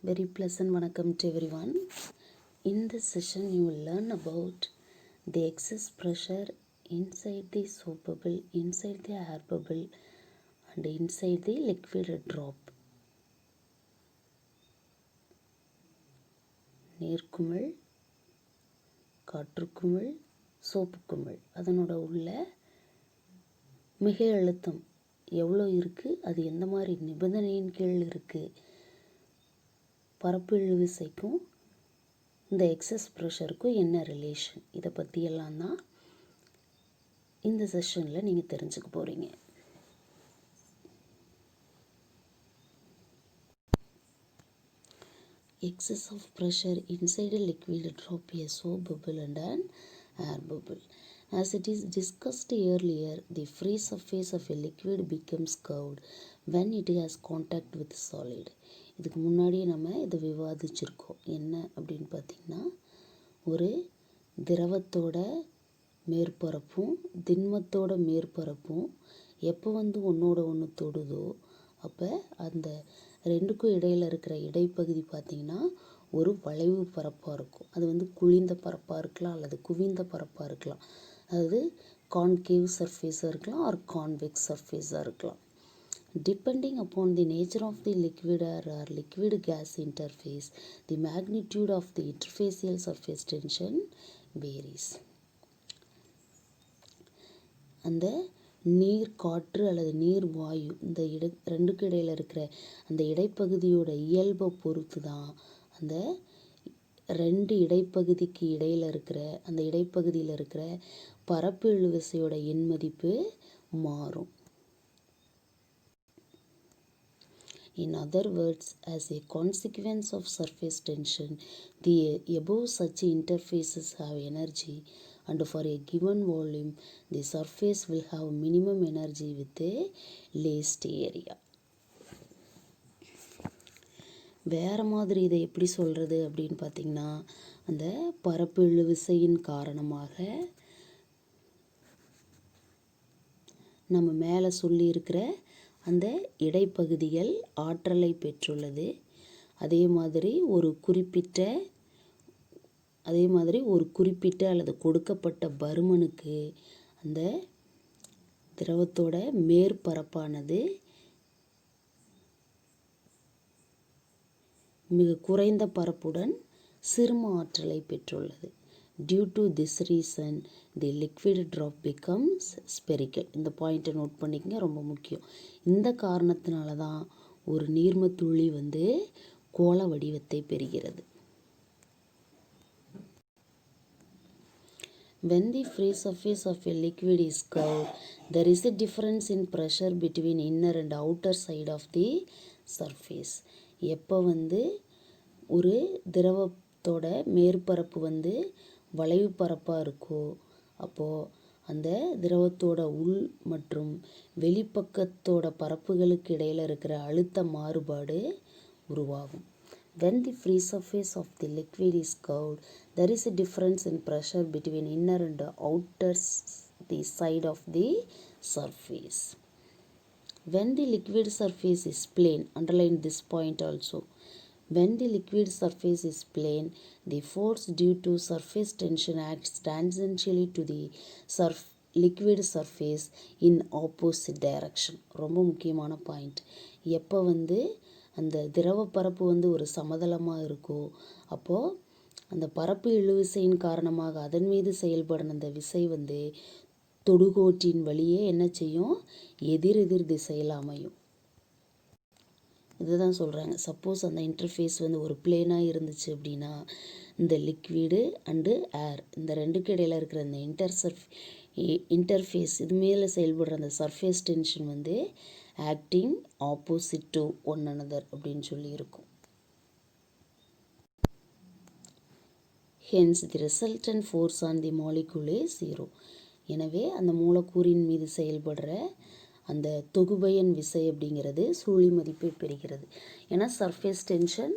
Very pleasant welcome to everyone. In this session, you will learn about the excess pressure inside the soap bubble, inside the air bubble, and inside the liquid drop. நீர்க்குமிழ், காற்றுக்குமிழ், சோப்புக்குமிழ் அதனோட உள்ள மிக அழுத்தம் எவ்வளோ இருக்குது, அது எந்த மாதிரி நிபந்தனையின் கீழ் இருக்குது, பரப்பு இழுவிசைக்கும் இந்த எக்ஸஸ் ப்ரெஷருக்கும் என்ன ரிலேஷன், இதை பற்றியெல்லாம் தான் இந்த செஷனில் நீங்கள் தெரிஞ்சுக்க போகிறீங்க. Excess of pressure inside a liquid drop, a soap bubble and an air bubble. As it is discussed earlier, the free surface of a liquid becomes curved when it has contact with solid. இதுக்கு முன்னாடியே நம்ம இதை விவாதிச்சிருக்கோம். என்ன அப்படின்னு பார்த்திங்கன்னா, ஒரு திரவத்தோட மேற்பரப்பும் திண்மத்தோட மேற்பரப்பும் எப்போ ஒன்றோட ஒன்று தொடுதோ அப்போ அந்த ரெண்டுக்கும் இடையில் இருக்கிற இடைப்பகுதி பார்த்திங்கன்னா ஒரு வளைவு பரப்பாக இருக்கும். அது குழிந்த பரப்பாக இருக்கலாம் அல்லது குவிந்த பரப்பாக இருக்கலாம். அதாவது கான்கேவ் சர்ஃபேஸாக இருக்கலாம் ஆர் கான்வெக்ஸ் சர்ஃபேஸாக இருக்கலாம். Depending upon the nature of the liquid or liquid gas interface, the magnitude of the interfacial surface tension varies. அந்த நீர் காற்று அல்லது நீர் வாயு இந்த ரெண்டுக்கு இடையில் இருக்கிற அந்த இடைப்பகுதியோட இயல்பை பொறுத்து தான் அந்த ரெண்டு இடைப்பகுதிக்கு இடையில் இருக்கிற அந்த இடைப்பகுதியில் இருக்கிற பரப்பு இழுவிசையோட எண் மதிப்பு மாறும். In other words, as a consequence of surface tension, the above such interfaces have energy, and for a given volume, the surface will have minimum energy with a least area. வேறு மாதிரி இதை எப்படி சொல்கிறது அப்படின்னு பார்த்திங்கன்னா, அந்த பரப்பு இழுவிசையின் காரணமாக நம்ம மேலே சொல்லியிருக்கிற அந்த இடைப்பகுதிகள் ஆற்றலை பெற்றுள்ளது. அதே மாதிரி ஒரு குறிப்பிட்ட அல்லது கொடுக்கப்பட்ட பருமனுக்கு அந்த திரவத்தோட மேற்பரப்பானது மிக குறைந்த பரப்புடன் சிறும ஆற்றலை பெற்றுள்ளது. Due to this reason, the liquid drop becomes spherical. இந்த பாயிண்ட்டை நோட் பண்ணிக்கங்க, ரொம்ப முக்கியம். இந்த காரணத்தினால தான் ஒரு நீர்மத்துளி கோள வடிவத்தை பெறுகிறது. When the free surface of a liquid is curved, there is a difference in pressure between inner and outer side of the surface. எப்போ ஒரு திரவத்தோட மேற்பரப்பு வளைவு பரப்பாக இருக்கோ அப்போது அந்த திரவத்தோட உள் மற்றும் வெளிப்பக்கத்தோட பரப்புகளுக்கு இடையில் இருக்கிற அழுத்த மாறுபாடு உருவாகும். When the free surface of the liquid is curved, there is a difference in pressure between inner and outer the side of the surface. When the liquid surface is plane, underline this point also. When the liquid surface is plane, the force due to surface tension acts tangentially to the liquid surface in opposite direction. ரொம்ப முக்கியமான point. எப்போ அந்த திரவ பரப்பு ஒரு சமதளமாக இருக்கோ அப்போது அந்த பரப்பு இழுவிசையின் காரணமாக அதன் மீது செயல்படும் அந்த விசை தொடுகோட்டின் வழியே என்ன செய்யும், எதிரெதிர் திசையில் அமையும். இதுதான் சொல்கிறாங்க. சப்போஸ் அந்த இன்டர்ஃபேஸ் ஒரு பிளேனாக இருந்துச்சு அப்படின்னா இந்த லிக்விடு அண்டு ஏர் இந்த ரெண்டுக்கு இடையில் இருக்கிற அந்த இன்டர்ஃபேஸ் இது மேலே செயல்படுற அந்த surface tension acting opposite to one another அப்படின்னு சொல்லி இருக்கும். Hence the resultant force on the molecule is 0. எனவே அந்த மூலக்கூறின் மீது செயல்படுற அந்த தொகுபயன் விசை அப்படிங்கிறது சுழி மதிப்பை பெறுகிறது. ஏன்னா சர்ஃபேஸ் டென்ஷன்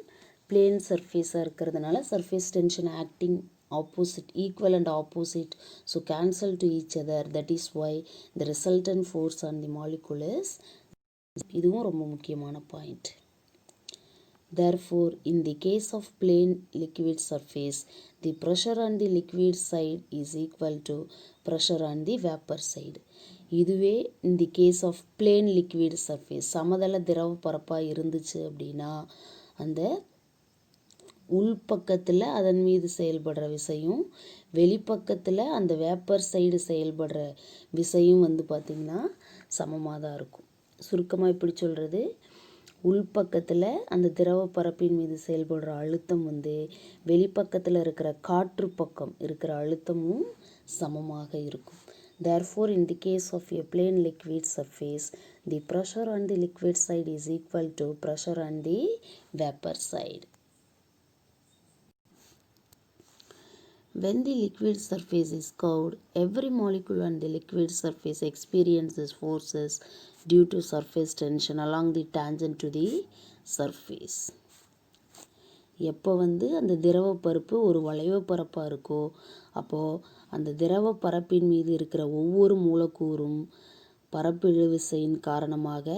பிளேன் சர்ஃபேஸாக இருக்கிறதுனால surface tension acting opposite, equal and opposite, so cancel to each other. That is why the resultant force on the molecule is. இதுவும் ரொம்ப முக்கியமான point. Therefore, in the case of plain liquid surface, the pressure on the liquid side is equal to pressure on the vapor side. இதுவே in the case of plain liquid surface, சமதள திரவ பரப்பாக இருந்துச்சு அப்படின்னா அந்த உள்பக்கத்தில் அதன் மீது செயல்படுற விசையும் வெளிப்பக்கத்தில் அந்த வேப்பர் சைடு செயல்படுற விசையும் வந்து பார்த்திங்கன்னா சமமாக தான் இருக்கும். சுருக்கமாக இப்படி சொல்கிறது, உள்பக்கத்தில் அந்த திரவ பரப்பின் மீது செயல்படுற அழுத்தம் வந்து வெளிப்பக்கத்தில் இருக்கிற காற்று பக்கம் இருக்கிற அழுத்தமும் சமமாக இருக்கும். Therefore, in the case of a plain liquid surface, the pressure on the liquid side is equal to pressure on the vapor side. When the liquid surface is curved, every molecule on the liquid surface experiences forces due to surface tension along the tangent to the surface. எப்போ வந்து அந்த திரவ பரப்பு ஒரு வளைவு பரப்பாக இருக்கோ அப்போது அந்த திரவ பரப்பின் மீது இருக்கிற ஒவ்வொரு மூலக்கூறும் பரப்பிழு விசையின் காரணமாக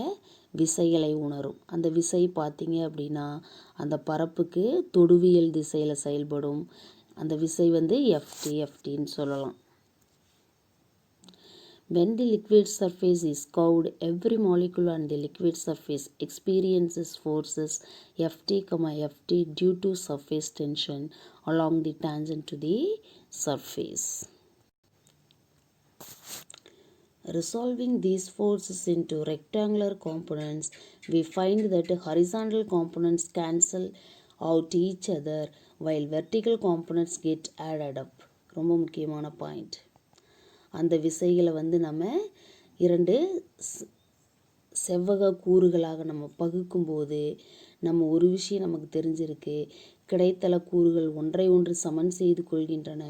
விசைகளை உணரும். அந்த விசை பார்த்தீங்க அப்படின்னா அந்த பரப்புக்கு தொடுவியல் திசையில் செயல்படும். அந்த விசை வந்து எஃப்டின்னு சொல்லலாம். When the liquid surface is curved, every molecule on the liquid surface experiences forces Ft, Ft due to surface tension along the tangent to the surface. Resolving these forces into rectangular components, we find that horizontal components cancel out each other while vertical components get added up. ரொம்ப முக்கியமான point. அந்த விசைகளை வந்து நம்ம இரண்டு செவ்வக கூறுகளாக நம்ம பகுக்கும்போது நம்ம ஒரு விஷயம் நமக்கு தெரிஞ்சிருக்கு, கிடைத்தள கூறுகள் ஒன்றை ஒன்று சமன் செய்து கொள்கின்றன,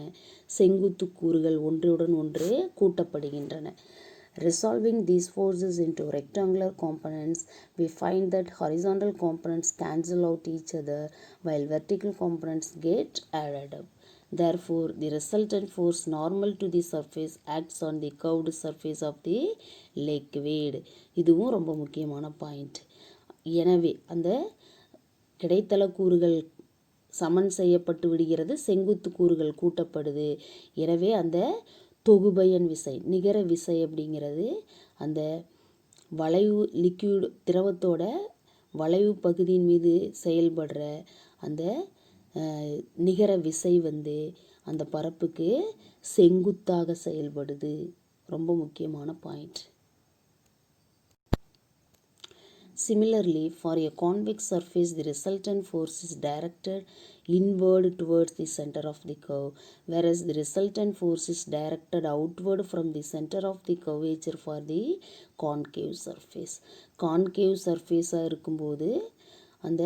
செங்குத்து கூறுகள் ஒன்றுடன் ஒன்று கூட்டப்படுகின்றன. Resolving these forces into rectangular components, we find that horizontal components cancel out each other while vertical components get added up. Therefore, the resultant force normal to the surface acts on the curved surface of the liquid. இதுவும் ரொம்ப முக்கியமான point. எனவே அந்த கிடைத்தள கூறுகள் சமன் செய்யப்பட்டு விடுகிறது, செங்குத்து கூறுகள் கூட்டப்படுது. எனவே அந்த தொகுபயன் விசை நிகர விசை அப்படிங்கிறது அந்த வளைவு லிக்யூட் திரவத்தோட வளைவு பகுதியின் மீது செயல்படுற அந்த நிகர விசை வந்து அந்த பரப்புக்கு செங்குத்தாக செயல்படுது. ரொம்ப முக்கியமான point. Similarly, for a convex surface, the resultant force is directed inward towards the center of the curve, whereas the resultant force is directed outward from the center of the curvature for the concave surface. Concave surface இருக்கும்போது அந்த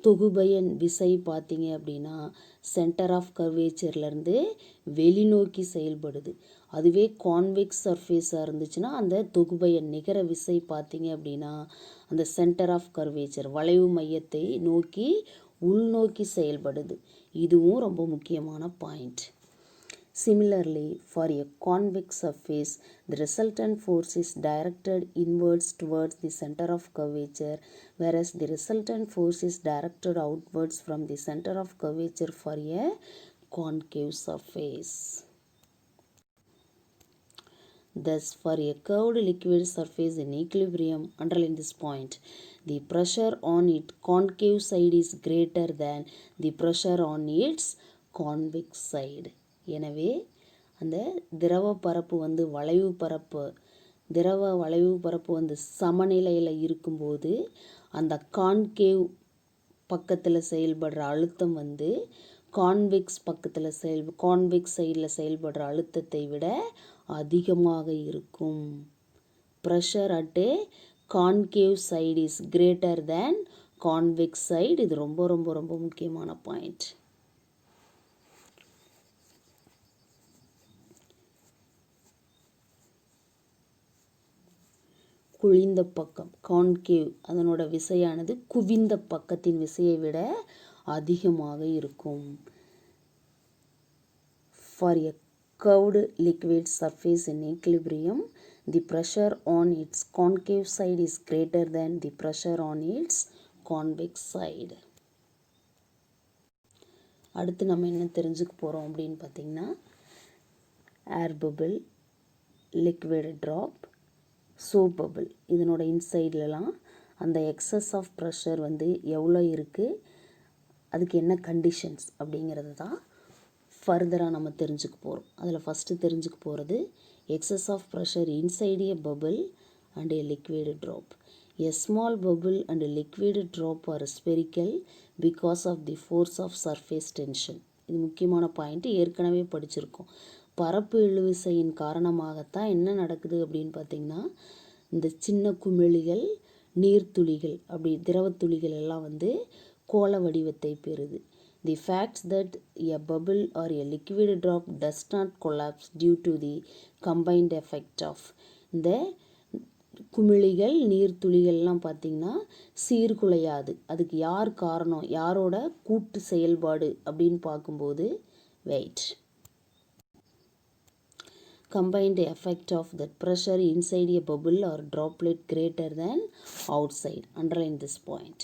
தொகுபயன் விசை பார்த்தீங்க அப்படின்னா centre of கர்வேச்சர்லேருந்து வெளிநோக்கி செயல்படுது. அதுவே convex சர்ஃபேஸாக இருந்துச்சுன்னா அந்த தொகுபயன் நிகர விசை பார்த்தீங்க அப்படின்னா அந்த சென்டர் ஆஃப் கர்வேச்சர் வளைவு மையத்தை நோக்கி உள்நோக்கி செயல்படுது. இதுவும் ரொம்ப முக்கியமான point. Similarly, for a convex surface, the resultant force is directed inwards towards the center of curvature, whereas the resultant force is directed outwards from the center of curvature for a concave surface. Thus, for a curved liquid surface in equilibrium, underline this point, the pressure on its concave side is greater than the pressure on its convex side. எனவே அந்த திரவ பரப்பு வந்து திரவ வளைவு பரப்பு வந்து சமநிலையில் இருக்கும்போது அந்த கான்கேவ் பக்கத்தில் செயல்படுற அழுத்தம் வந்து கான்வெக்ஸ் சைடில் செயல்படுற அழுத்தத்தை விட அதிகமாக இருக்கும். Pressure at A concave side is greater than convex side. இது ரொம்ப ரொம்ப ரொம்ப முக்கியமான பாயிண்ட். குழிந்த பக்கம் கான்கேவ் அதனோட விசையானது குவிந்த பக்கத்தின் விசையை விட அதிகமாக இருக்கும். For a curved liquid surface in equilibrium, the pressure on its concave side is greater than the pressure on its convex side. அடுத்து நம்ம என்ன தெரிஞ்சுக்க போகிறோம் அப்படின்னு பார்த்தீங்கன்னா air bubble, liquid drop, soap bubble. இதனோட இன்சைட்லலாம் அந்த எக்ஸஸ் ஆஃப் ப்ரெஷர் வந்து எவ்வளோ இருக்குது, அதுக்கு என்ன கண்டிஷன்ஸ் அப்படிங்கிறது தான் ஃபர்தராக நம்ம தெரிஞ்சுக்க போகிறோம். அதில் ஃபஸ்ட்டு தெரிஞ்சுக்க போகிறது excess of pressure inside a bubble and a liquid drop. A small bubble and a liquid drop are spherical because of the force of surface tension. இது முக்கியமான பாயிண்ட், ஏற்கனவே படிச்சிருக்கோம். பரப்பு இழுவிசையின் காரணமாகத்தான் என்ன நடக்குது அப்படின்னு பார்த்தீங்கன்னா இந்த சின்ன குமிழிகள், நீர்த்துளிகள், அப்படி திரவத்துளிகள் எல்லாம் வந்து கோள வடிவத்தை பெறுது. The fact that a bubble or a liquid drop does not collapse due to the combined effect of இந்த குமிழிகள், நீர்த்துளிகள்லாம் பார்த்திங்கன்னா சீர்குலையாது. அதுக்கு யார் காரணம், யாரோட கூட்டு செயல்பாடு அப்படின்னு பார்க்கும்போது wait. Combined effect of that pressure inside a bubble or droplet greater than outside. Underline this point.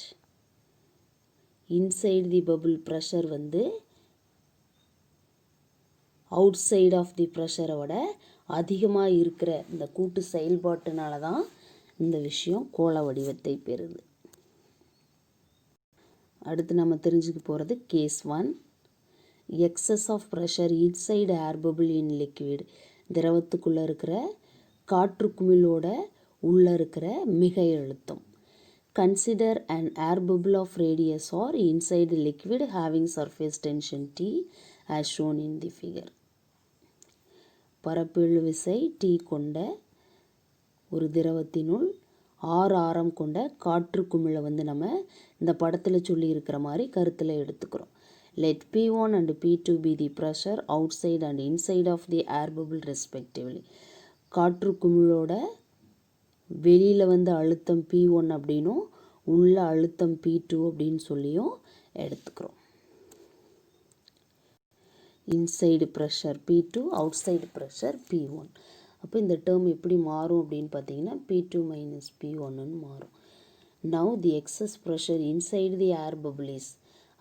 Inside the bubble pressure வந்து outside of the pressure விட அதிகமாக இருக்கிற இந்த கூட்டு செயல்பாட்டுனால தான் இந்த விஷயம் கோள வடிவத்தை பெறுது. அடுத்து நம்ம தெரிஞ்சுக்க போகிறது case 1. Excess of pressure inside air bubble in liquid. திரவத்துக்குள்ளே இருக்கிற காற்று குமிழோட உள்ளே இருக்கிற மிக அழுத்தம். Consider an air bubble of radius or inside the liquid having surface tension T as shown in the figure. பரப்பு இழுவிசை T கொண்ட ஒரு திரவத்தினுள் R ஆரம் கொண்ட காற்று குமிழை வந்து நம்ம இந்த படத்தில் சொல்லி இருக்கிற மாதிரி கருத்தில் எடுத்துக்கிறோம். Let P1 and P2 be the pressure outside and inside of the air bubble respectively. காற்று குமிழோட வெளியில் வந்து அழுத்தம் P1 அப்படின்னும் உள்ள அழுத்தம் P2 அப்படின்னு சொல்லியும் எடுத்துக்கிறோம். Inside pressure P2, outside pressure P1. அப்போ இந்த டேர்ம் எப்படி மாறும் அப்படின்னு பார்த்தீங்கன்னா P2 minus P1ன்னு மாறும். Now the excess pressure inside the air bubble is.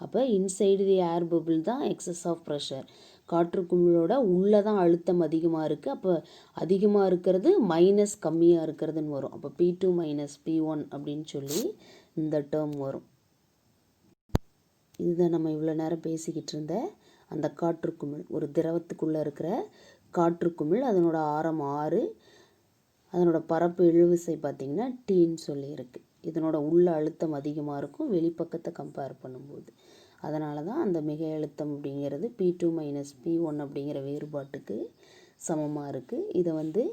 அப்போ இன்சைடு தி ஏர் பபிள் தான் எக்ஸஸ் ஆஃப் ப்ரெஷர். காற்று குமிழோட உள்ளே தான் அழுத்தம் அதிகமாக இருக்குது. அப்போ அதிகமாக இருக்கிறது மைனஸ் கம்மியாக இருக்கிறதுன்னு வரும். அப்போ P2 minus P1 அப்படின்னு சொல்லி இந்த டேர்ம் வரும். இதுதான் நம்ம இவ்வளோ நேரம் பேசிக்கிட்டு இருந்த அந்த காற்று குமிழ். ஒரு திரவத்துக்குள்ளே இருக்கிற காற்று குமிழ், அதனோட ஆரம் 6, அதனோட பரப்பு இழுவிசை பார்த்திங்கன்னா Tன்னு சொல்லியிருக்கு. இதனோட உள்ள அழுத்தம் அதிகமாக இருக்கும் வெளிப்பக்கத்தை கம்பேர் பண்ணும்போது. அதனால தான் அந்த மிக அழுத்தம் அப்படிங்கிறது P2 minus P1 அப்படிங்கிற வேறுபாட்டுக்கு சமமாக இருக்குது. இதை வந்து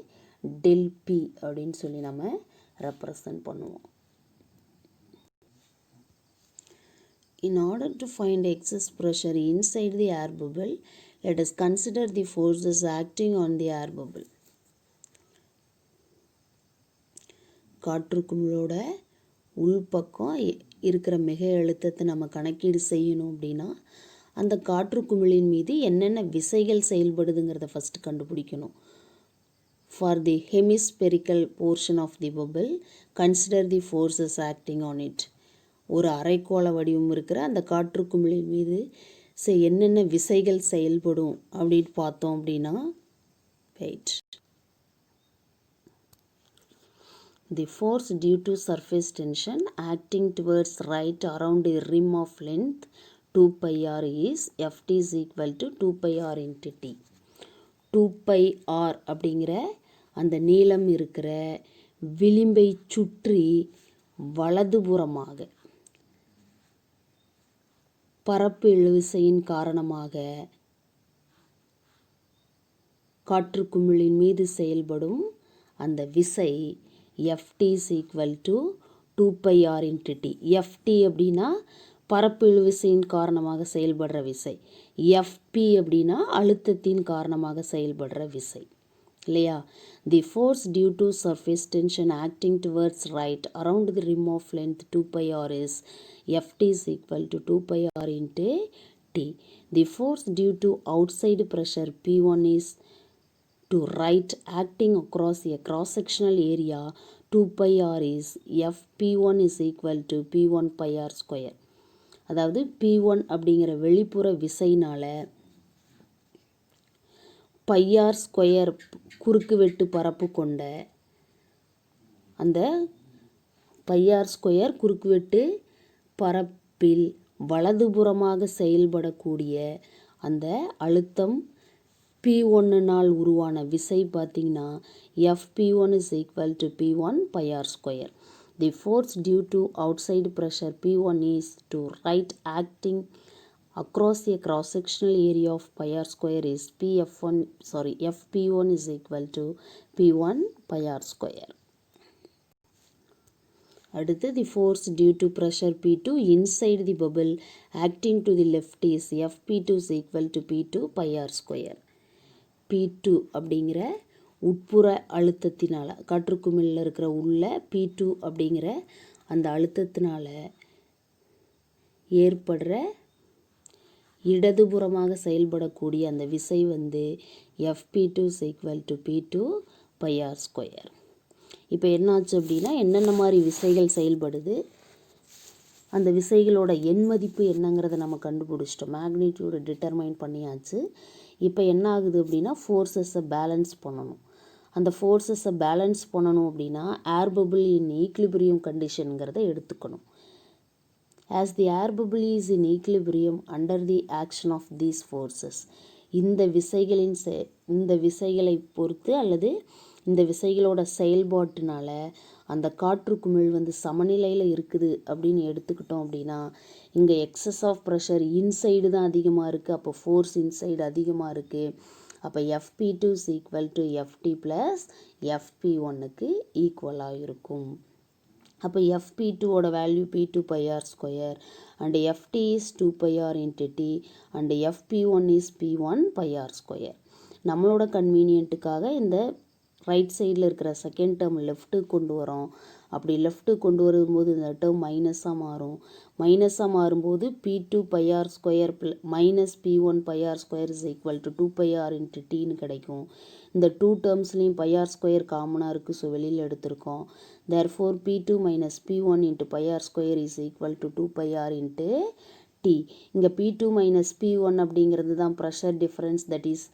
del P அப்படின்னு சொல்லி நம்ம ரெப்ரசன்ட் பண்ணுவோம். In order to find excess pressure inside the air bubble, let us consider the forces acting on the air bubble. காற்று குமிழோட உள்பக்கம் இருக்கிற மிக அழுத்தத்தை நம்ம கணக்கீடு செய்யணும் அப்படின்னா அந்த காற்று குமிழின் மீது என்னென்ன விசைகள் செயல்படுதுங்கிறத ஃபஸ்ட்டு கண்டுபிடிக்கணும். For the hemispherical portion of the bubble, consider the forces acting on it. ஒரு அரைக்கோள வடிவம் இருக்கிற அந்த காற்று குமிழின் மீது என்னென்ன விசைகள் செயல்படும் அப்படின்னு பார்த்தோம் அப்படின்னா wait. The force due to surface tension acting towards right around a rim of length 2 pi r is Ft is equal to 2 pi r into T. 2 pi r அப்படிங்கிற அந்த நீளம் இருக்கிற விளிம்பை சுற்றி வலதுபுறமாக பரப்பு இழுவிசையின் காரணமாக காற்று குமிழின் மீது செயல்படும் அந்த விசை Ft is equal to 2 pi r into T. Ft அப்படின்னா பரப்பு இழுவிசையின் காரணமாக செயல்படுற விசை. Fp அப்படின்னா அழுத்தத்தின் காரணமாக செயல்படுற விசை இல்லையா. The force due to surface tension acting towards right around the rim of length 2 pi r is Ft is equal to 2 pi r into T. The force due to outside pressure P1 is to right acting across a cross-sectional area 2 pi r is Fp1 is equal to P1 pi r square. அதாவது P1 அப்படிங்கிற வெளிப்புற விசையினால் pi r square குறுக்கு வெட்டு பரப்பு கொண்ட அந்த pi r square குறுக்கு வெட்டு பரப்பில் வலதுபுறமாக செயல்படக்கூடிய அந்த அழுத்தம் P1னால் உருவான விசை பார்த்திங்கன்னா Fp1 is equal to P1 pi r square. The force due to outside pressure P1 is to right acting across a cross-sectional area of pi r square is Fp1 is equal to P1 pi r square. அடுத்து the force due to pressure P2 inside the bubble acting to the left is Fp2 is equal to P2 pi r square. P2 அப்படிங்கிற உட்புற அழுத்தத்தினால் காற்றுக்குமிழில் இருக்கிற உள்ள P2 அப்படிங்கிற அந்த அழுத்தத்தினால் ஏற்படுற இடதுபுறமாக செயல்படக்கூடிய அந்த விசை வந்து Fp2 is equal to P2 pi r square. இப்போ என்னாச்சு அப்படின்னா என்னென்ன மாதிரி விசைகள் செயல்படுது, அந்த விசைகளோட எண் மதிப்பு என்னங்கிறத நம்ம கண்டுபிடிச்சிட்டோம், மேக்னிடியூடு டிட்டர்மைன் பண்ணியாச்சு. இப்போ என்ன ஆகுது அப்படின்னா ஃபோர்ஸஸை பேலன்ஸ் பண்ணணும். அந்த ஃபோர்ஸஸை பேலன்ஸ் பண்ணணும் அப்படின்னா ஏர் பபிள் இன் ஈக்லிபிரியம் கண்டிஷனுங்கிறத எடுத்துக்கணும். As the air bubble is in equilibrium under the action of these forces, இந்த விசைகளை பொறுத்து அல்லது இந்த விசைகளோட செயல்பாட்டினால அந்த காற்று குமிழ் வந்து சமநிலையில் இருக்குது அப்படின்னு எடுத்துக்கிட்டோம் அப்படின்னா இங்கே எக்ஸஸ் ஆஃப் ப்ரெஷர் இன்சைடு தான் அதிகமாக இருக்குது, அப்போ ஃபோர்ஸ் இன்சைடு அதிகமாக இருக்குது. அப்போ Fp2 is equal to Ft plus Fp1க்கு ஈக்குவலாக இருக்கும். அப்போ Fp2ஓட value P2 pi r square and Ft is 2 pi r into T and Fp1 is P1 pi r square. நம்மளோட கன்வீனியன்ட்டுக்காக இந்த ரைட் சைடில் இருக்கிற செகண்ட் டேர்ம் லெஃப்ட்டுக்கு கொண்டு வரோம். அப்படி லெஃப்ட்டுக்கு கொண்டு வரும்போது இந்த டேர்ம் மைனஸாக மாறும். மைனஸாக மாறும்போது P2 pi r square minus P1 pi r square is equal to 2 pi r into Tன்னு கிடைக்கும். இந்த டூ டேர்ம்ஸ்லேயும் pi r ஸ்கொயர் காமனாக இருக்குது, ஸோ வெளியில் எடுத்திருக்கோம். therefore P2 minus P1 into pi r square is equal to 2 pi r into T. இங்கே P2 minus P1 அப்படிங்கிறது தான் pressure difference, that is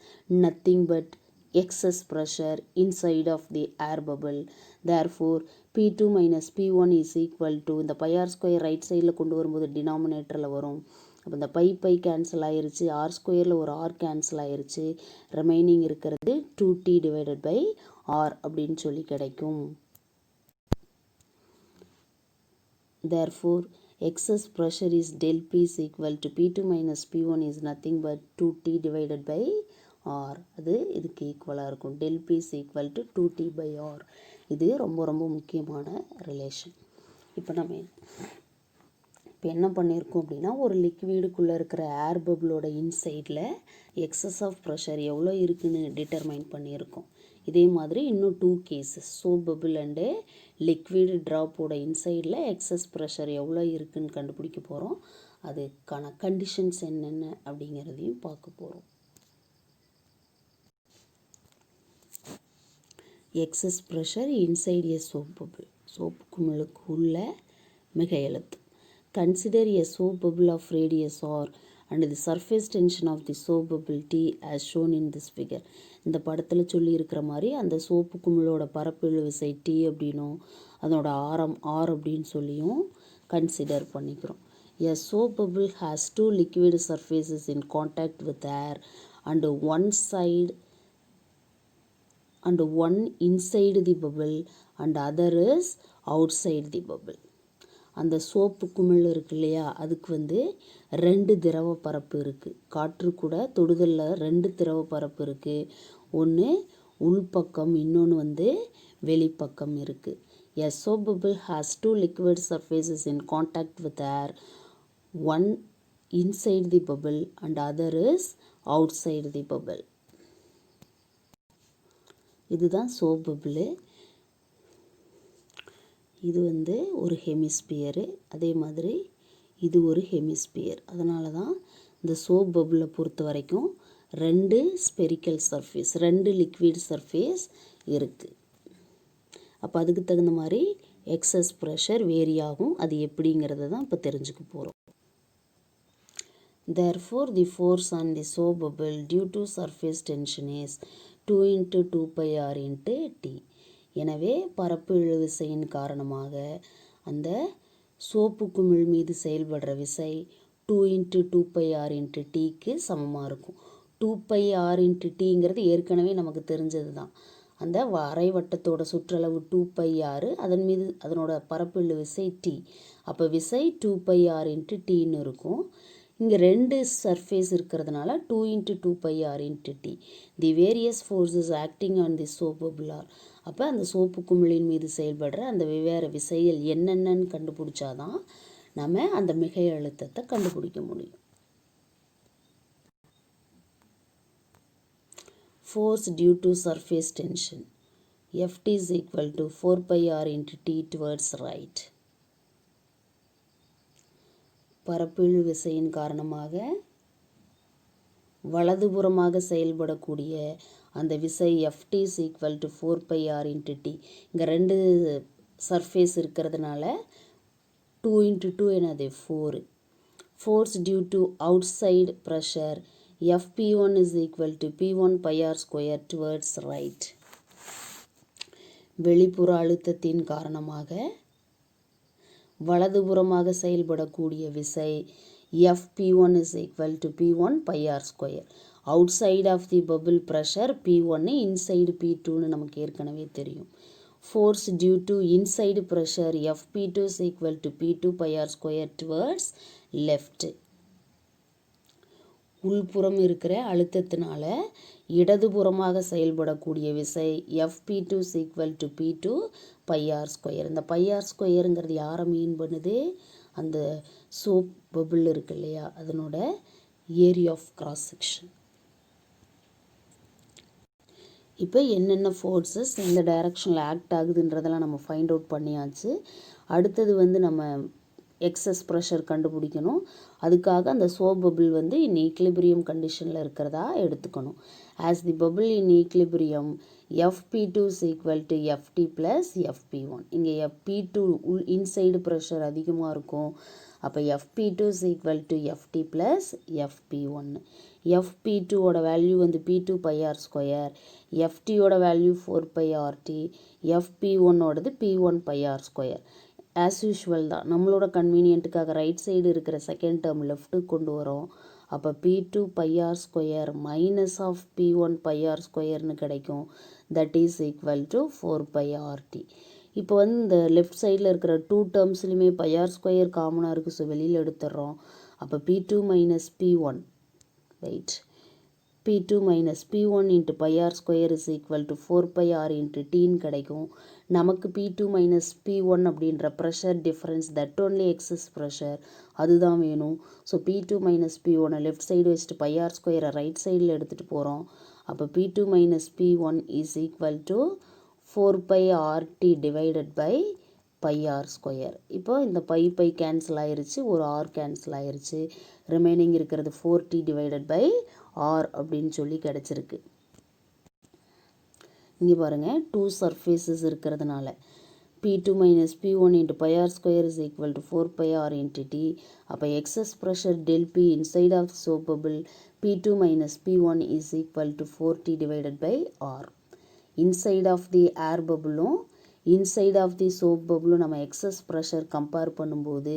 nothing but excess pressure inside of the air bubble. Therefore P2 minus P1 is equal to இந்த pi r square right சைடில் கொண்டு வரும்போது டினாமினேட்டரில் வரும். அப்போ இந்த பை கேன்சல் ஆயிருச்சு, ஆர் ஸ்கொயரில் ஒரு ஆர் கேன்சல் ஆயிருச்சு, ரிமைனிங் இருக்கிறது 2T டிவைடட் பை ஆர் அப்படின்னு சொல்லி கிடைக்கும். Therefore excess pressure is del P is equal to P2 minus P1 is nothing but 2T divided by R. அது இதுக்கு ஈக்குவலாக இருக்கும். del P is equal to 2T by R. இது ரொம்ப ரொம்ப முக்கியமான ரிலேஷன். இப்போ என்ன பண்ணியிருக்கோம் அப்படின்னா ஒரு லிக்விடுக்குள்ளே இருக்கிற ஏர் பபிளோட இன்சைடில் எக்ஸஸ் ஆஃப் ப்ரெஷர் எவ்வளோ இருக்குன்னு டிட்டர்மைன் பண்ணியிருக்கோம். இதே மாதிரி இன்னும் 2 cases, soap bubble and liquid ட்ராப்போட இன்சைடில் எக்ஸஸ் ப்ரெஷர் எவ்வளோ இருக்குன்னு கண்டுபிடிக்க போகிறோம். அதுக்கான கண்டிஷன்ஸ் என்னென்ன அப்படிங்கிறதையும் பார்க்க போகிறோம். Excess pressure inside a soap bubble, soap குமிழுக்கு உள்ள மிக அழுத்தம். Consider a soap bubble of radius R and the surface tension of the soap bubble T as shown in this figure. இந்த படத்தில் சொல்லி இருக்கிற மாதிரி அந்த சோப்பு குமிழோட பரப்பிழு விசை T அப்படின்னும் அதனோட ஆரம் R அப்படின்னு சொல்லியும் கன்சிடர் பண்ணிக்கிறோம். A soap bubble has 2 liquid surfaces in contact with air and one inside the bubble and other is outside the bubble. அந்த சோப்பு குமிழ் இருக்கு இல்லையா, அதுக்கு வந்து 2 திரவ பரப்பு இருக்குது. காற்று கூட தொடுதலில் 2 திரவ பரப்பு இருக்குது. ஒன்று உள்பக்கம், இன்னொன்று வந்து வெளிப்பக்கம் இருக்குது. A soap bubble has 2 liquid surfaces in contact with air, one inside the bubble and other is outside the bubble. இதுதான் சோப் பபிள். இது வந்து ஒரு ஹெமிஸ்பியரு, அதே மாதிரி இது ஒரு ஹெமிஸ்பியர். அதனால தான் இந்த சோப் பபிளை பொறுத்த வரைக்கும் 2 ஸ்பெரிக்கல் சர்ஃபேஸ், 2 லிக்விட் சர்ஃபேஸ் இருக்குது. அப்போ அதுக்கு தகுந்த மாதிரி எக்ஸஸ் ப்ரெஷர் வேரி ஆகும். அது எப்படிங்கிறத தான் இப்போ தெரிஞ்சுக்க போகிறோம். Therefore, the force on the soap bubble due to surface tension is 2 into 2 pi r into T. எனவே பரப்பு இழுவிசையின் காரணமாக அந்த சோப்பு குமிழ் மீது செயல்படுற விசை 2 into 2 pi r into Tக்கு சமமாக இருக்கும். 2 pi r into Tங்கிறது ஏற்கனவே நமக்கு தெரிஞ்சது தான். அந்த அரை வட்டத்தோட சுற்றளவு 2 pi r, அதன் மீது அதனோட பரப்பு இழுவிசை T. அப்போ விசை 2 pi r into Tன்னு இருக்கும். இங்கே ரெண்டு சர்ஃபேஸ் இருக்கிறதுனால 2 into 2 pi r into T. The various forces acting on the soap bubble are. அப்போ அந்த சோப்பு குமிழின் மீது செயல்படுற அந்த வெவ்வேறு விசைகள் என்னென்னு கண்டுபிடிச்சாதான் நம்ம அந்த மிகை அழுத்தத்தை கண்டுபிடிக்க முடியும். Force due to surface tension Ft is equal to 4 pi r into T towards right. பரப்பிழு விசையின் காரணமாக வலதுபுறமாக செயல்படக்கூடிய அந்த விசை Ft is equal to 4 pi r into T. இங்கே ரெண்டு சர்ஃபேஸ் இருக்கிறதுனால 2 into 2 என்னது 4. Force due to outside pressure Fp1 is equal to P1 pi r square towards right. வெளிப்புற அழுத்தத்தின் காரணமாக வலதுபுறமாக செயல்படக்கூடிய விசை Fp1 is equal to P1 pi r square. outside of the bubble pressure P1, inside P2ன்னு நமக்கு ஏற்கனவே தெரியும். force due to inside pressure Fp2 is equal to P2 pi r square towards left. உள்புறம் இருக்கிற அழுத்தத்தினால இடதுபுறமாக செயல்படக்கூடிய விசை Fp2 is equal to P2 pi r square. இந்த pi r squareங்கிறது யாரை மீன் பண்ணுது? அந்த சோப் பபிள் இருக்கு இல்லையா, அதனோட ஏரியா ஆஃப் கிராஸ் செக்ஷன். இப்போ என்னென்ன ஃபோர்ஸஸ் எந்த டைரக்ஷனில் ஆக்ட் ஆகுதுன்றதெல்லாம் நம்ம ஃபைண்ட் அவுட் பண்ணியாச்சு. அடுத்தது நம்ம எக்ஸஸ் ப்ரெஷர் கண்டுபிடிக்கணும். அதுக்காக அந்த சோப் பபிள் இன் ஈக்லிபிரியம் கண்டிஷனில் இருக்கிறதா எடுத்துக்கணும். As the bubble in equilibrium Fp2 is equal to Ft plus Fp1. இங்கே P2 இன்சைடு ப்ரெஷர் அதிகமாக இருக்கும். அப்போ Fp2 is equal to Ft plus Fp1. Fp2ஓட value P2 pi r square, Ftயோட வேல்யூ 4 pi rt, Fp1ஓடது P1 pi r square. As usual தான், நம்மளோட கன்வீனியன்ட்டுக்காக ரைட் சைடு இருக்கிற செகண்ட் டேர்ம் லெஃப்ட்டுக்கு கொண்டு வரோம். அப்போ P2 pi r square minus of P1 pi r squareன்னு கிடைக்கும். That is equal to 4 pi rt. இப்போ இந்த லெஃப்ட் சைடில் இருக்கிற டூ டேர்ம்ஸ்லையுமே pi r square காமனாக இருக்குது. ஸோ வெளியில் எடுத்துடுறோம். அப்போ P2 minus P1 right, P2 minus P1 into pi r square is equal to 4 pi r into Tன்னு கிடைக்கும். நமக்கு P2 minus P1 அப்படின்ற pressure difference, that only excess pressure, அதுதான் வேணும். So P2 minus P1 left side வச்சுட்டு pi r ஸ்கொயரை right சைடில் எடுத்துகிட்டு போகிறோம். அப்போ P2 minus P1 is equal to 4 pi rt divided by pi r square. இப்போ இந்த பை கேன்சல் ஆயிருச்சு, ஒரு r கேன்சல் ஆயிருச்சு. ரிமைனிங் இருக்கிறது 4t divided by r அப்படின்னு சொல்லி கிடச்சிருக்கு. இங்கே பாருங்கள், டூ சர்ஃபேஸஸ் இருக்கிறதுனால P2 minus P1 into pi r square is equal to 4 pi r into T. அப்போ excess pressure del P inside of the soap bubble P2 minus P1 is equal to 4t divided by r. inside of the air bubble-ம் inside of the soap bubble நம்ம excess pressure compare பண்ணும்போது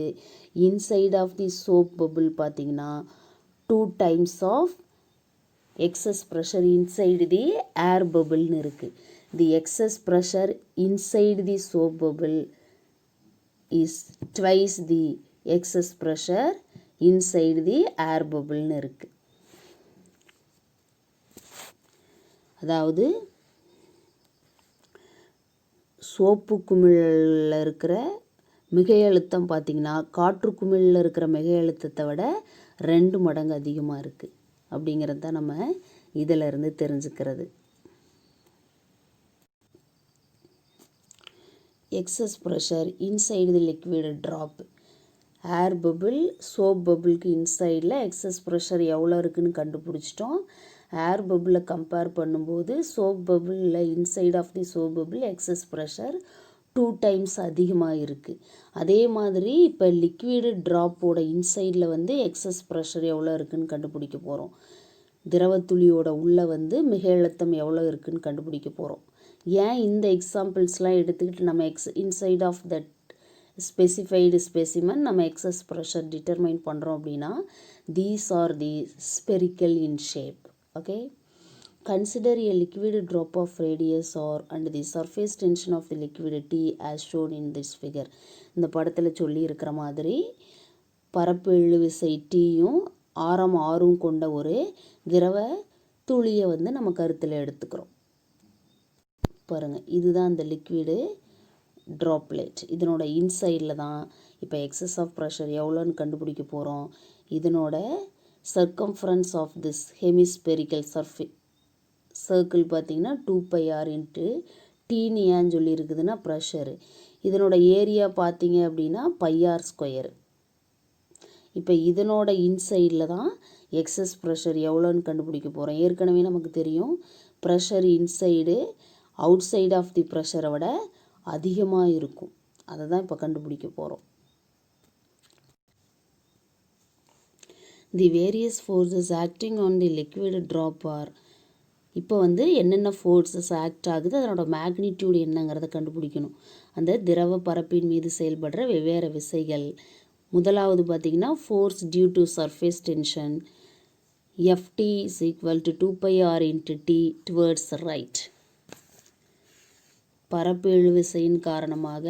inside of the soap bubble பார்த்தீங்கன்னா 2 times of excess pressure inside the air bubble ன்னு இருக்குது. The excess pressure inside the soap bubble is twice the excess pressure inside the air bubble ன்னு இருக்குது. அதாவது soap குமிழில் இருக்கிற மிகை அழுத்தம் பார்த்திங்கன்னா காற்று குமிழில் இருக்கிற மிகை அழுத்தத்தை விட 2 மடங்கு அதிகமாக இருக்குது அப்படிங்கிறது தான் நம்ம இதிலிருந்து தெரிஞ்சுக்கிறது. Excess pressure inside the liquid drop. Air bubble soap பபிளுக்கு இன்சைடில் எக்ஸஸ் ப்ரெஷர் எவ்வளோ இருக்குதுன்னு கண்டுபிடிச்சிட்டோம். ஏர் பபுளை கம்பேர் பண்ணும்போது சோப் பபுளில் inside of the soap bubble excess pressure 2 times அதிகமாக இருக்குது. அதே மாதிரி இப்போ லிக்விடு ட்ராப்போட இன்சைடில் வந்து எக்ஸஸ் ப்ரெஷர் எவ்வளோ இருக்குதுன்னு கண்டுபிடிக்க போகிறோம். திரவத்துளியோட உள்ளே வந்து மிக அழுத்தம் எவ்வளோ இருக்குதுன்னு கண்டுபிடிக்க போகிறோம். ஏன் இந்த எக்ஸாம்பிள்ஸ்லாம் எடுத்துக்கிட்டு நம்ம inside of that specified specimen நம்ம எக்ஸஸ் ப்ரெஷர் டிட்டர்மைன் பண்ணுறோம் அப்படின்னா these are the spherical in shape. Okay, consider a liquid drop of radius r and the surface tension of the liquid T as shown in this figure. இந்த படத்தில் சொல்லி இருக்கிற மாதிரி பரப்பு இழுவிசை Tயும் ஆரம் ஆரும் கொண்ட ஒரு திரவ துளியை வந்து நம்ம கருத்தில் எடுத்துக்கிறோம். பாருங்கள், இதுதான் இந்த லிக்விடு ட்ராப்லெட். இதனோட இன்சைடில் தான் இப்போ எக்ஸஸ் ஆஃப் ப்ரெஷர் எவ்வளோன்னு கண்டுபிடிக்க போகிறோம். இதனோட circumference of this hemispherical circle பார்த்திங்கன்னா 2πr இன்ட்டு டீன்னு ஏன் சொல்லியிருக்குதுன்னா ப்ரெஷரு. இதனோட ஏரியா பார்த்திங்க அப்படின்னா πr². இப்போ இதனோட இன்சைடில் தான் எக்ஸஸ் ப்ரெஷர் எவ்வளோன்னு கண்டுபிடிக்க போகிறோம். ஏற்கனவே நமக்கு தெரியும் pressure inside outside of the ப்ரெஷரை விட அதிகமாக இருக்கும். அதை தான் இப்போ கண்டுபிடிக்க போகிறோம். The various forces acting on the liquid drop are. இப்போ வந்து என்னென்ன ஃபோர்ஸஸ் ஆக்ட் ஆகுது, அதனோட மேக்னிடியூட் என்னங்கிறத கண்டுபிடிக்கணும். அந்த திரவ பரப்பின் மீது செயல்படுற வெவ்வேறு விசைகள். முதலாவது பார்த்திங்கன்னா force due to surface tension Ft is equal to 2πr into T towards right. பரப்பு இழுவிசையின் காரணமாக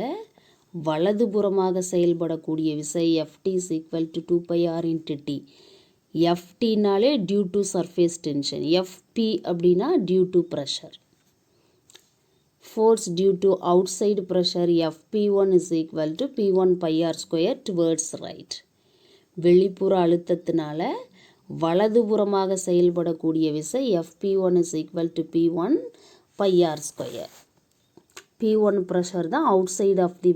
வலதுபுறமாக செயல்படக்கூடிய விசை Ft is equal to 2πr into T. Ftனாலே due to surface tension, Fp அப்படின்னா due to pressure. Force due to outside pressure Fp1 is equal to P1πr² towards right. வெளிப்புற அழுத்தத்தினால வலதுபுறமாக செயல்படக்கூடிய விசை Fp1 is equal to P1πr². P1 pressure தான் outside of the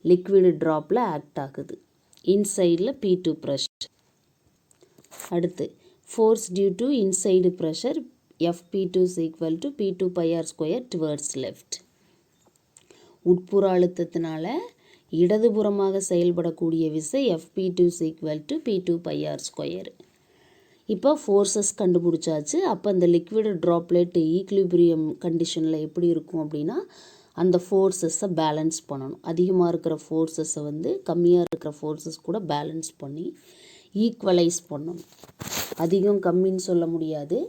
liquid ட்ராப்பில் act ஆகுது. இன்சைடில் P2 pressure. அடுத்து force due to inside pressure Fp2 is equal to P2πr² towards left. உட்புற அழுத்தத்தினால இடதுபுறமாக செயல்படக்கூடிய விசை Fp2 is equal to P2πr². இப்போ ஃபோர்ஸஸ் கண்டுபிடிச்சாச்சு. அப்போ இந்த லிக்விட் ட்ராப்லெட் ஈக்லிபிரியம் கண்டிஷனில் எப்படி இருக்கும் அப்படின்னா அந்த ஃபோர்ஸஸை பேலன்ஸ் பண்ணணும். அதிகமாக இருக்கிற ஃபோர்ஸஸை வந்து கம்மியாக இருக்கிற ஃபோர்ஸஸ் கூட பேலன்ஸ் பண்ணி ஈக்குவலைஸ் பண்ணணும். அதிகம் கம்மின்னு சொல்ல முடியாது.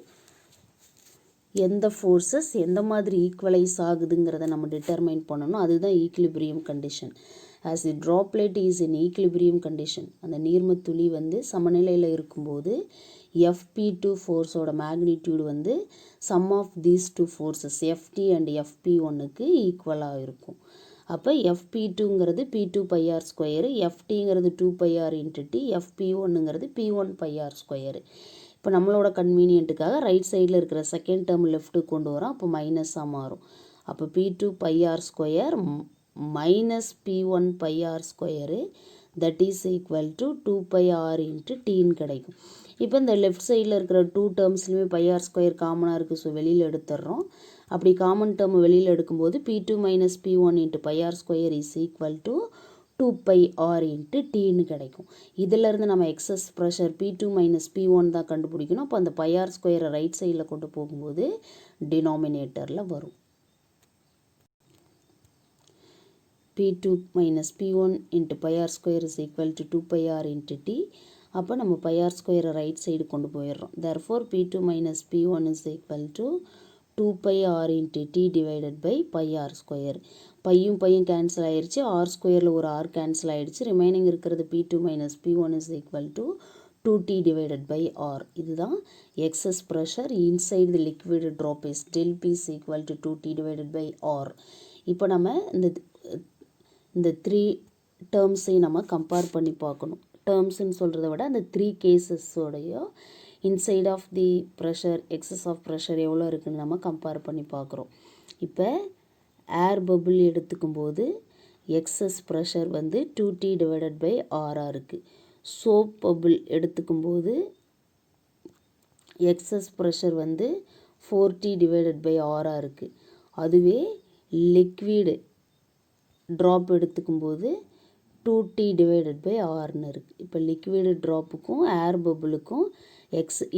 எந்த ஃபோர்ஸஸ் எந்த மாதிரி ஈக்குவலைஸ் ஆகுதுங்கிறத நம்ம டிட்டர்மைன் பண்ணணும். அதுதான் equilibrium condition. As the droplet is in equilibrium condition, அந்த நீர்மத்துளி வந்து சமநிலையில் இருக்கும்போது Fp2 ஃபோர்ஸோட மேக்னிடியூட் வந்து sum of these two forces Ft and Fp1க்கு ஈக்குவலாக இருக்கும். அப்போ Fp2ங்கிறது P2πr², Ftங்கிறது 2πr into T, Fp1ங்கிறது P1πr². இப்போ நம்மளோட கன்வீனியன்ட்டுக்காக ரைட் சைடில் இருக்கிற செகண்ட் டேர்ம் லெஃப்ட்டுக்கு கொண்டு வரோம். அப்போ மைனஸாக மாறும். அப்போ P2πr² minus P1πr² that is equal to 2πr into Tன்னு கிடைக்கும். இப்போ இந்த லெஃப்ட் சைடில் இருக்கிற 2 டேர்ம்ஸ்லையுமே πr² காமனாக இருக்குது. ஸோ வெளியில் எடுத்துடுறோம். அப்படி காமன் டேர்ம் வெளியில் எடுக்கும்போது P2 minus P1 into πr² is equal to 2πr into Tன்னு கிடைக்கும். இதிலேருந்து நம்ம excess pressure P2 minus P1 தான் கண்டுபிடிக்கணும். அப்போ அந்த πr² ரைட் சைடில் கொண்டு போகும்போது டினாமினேட்டரில் வரும். P2 minus P1 into πr² is equal to 2πr into T. அப்போ நம்ம πr² ரைட் சைடு கொண்டு போயிடுறோம். therefore P2 minus P1 is equal to 2πr into T divided by πr². பையும் கேன்சல் ஆயிடுச்சு. r²ல் ஒரு r கேன்சல் ஆயிடுச்சு. ரிமைனிங் இருக்கிறது P2 minus P1 is equal to 2T divided by r. இதுதான் excess pressure inside the liquid drop is del P is equal to 2T divided by r. இப்போ நம்ம இந்த 3 டேர்ம்ஸையும் நம்ம கம்பேர் பண்ணி பார்க்கணும். டேர்ம்ஸ்ன்னு சொல்கிறத விட அந்த 3 கேசஸோடைய inside of the pressure excess of pressure எவ்வளோ இருக்குதுன்னு நம்ம கம்பேர் பண்ணி பார்க்குறோம். இப்போ ஏர் பபுள் எடுத்துக்கும்போது எக்ஸஸ் ப்ரெஷர் வந்து 2T டிவைடட் பை ஆராக இருக்குது. சோப் பபுள் எடுத்துக்கும்போது எக்ஸஸ் ப்ரெஷர் வந்து 4T டிவைடட் பை ஆராக இருக்குது. அதுவே லிக்விடு ட்ராப் எடுத்துக்கும்போது 2T டிவைடட் பை ஆர்னு இருக்குது. இப்போ லிக்விடு ட்ராப்புக்கும் ஏர் பபுளுக்கும்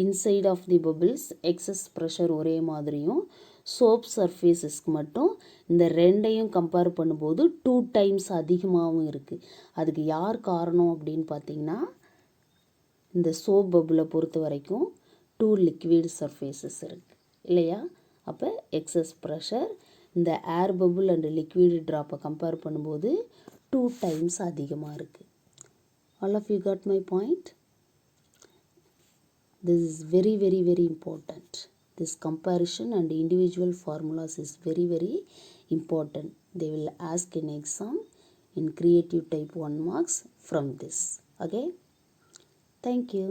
inside of the bubbles excess pressure ஒரே மாதிரியும், சோப் சர்ஃபேஸஸ்க்கு மட்டும் இந்த ரெண்டையும் கம்பேர் பண்ணும்போது 2 டைம்ஸ் அதிகமாகவும் இருக்குது. அதுக்கு யார் காரணம் அப்படின்னு பார்த்தீங்கன்னா, இந்த சோப் பபுளை பொறுத்த வரைக்கும் 2 லிக்விட் சர்ஃபேஸஸ் இருக்குது இல்லையா? அப்போ எக்ஸஸ் ப்ரெஷர் இந்த ஏர் பபுள் அண்ட் லிக்விட் ட்ராப்பை கம்பேர் பண்ணும்போது 2 டைம்ஸ் அதிகமாக இருக்குது. All of you got my point? This is very, very, very important. This comparison and individual formulas is very, very important. They will ask in exam in creative type 1 marks from this. Okay? Thank you.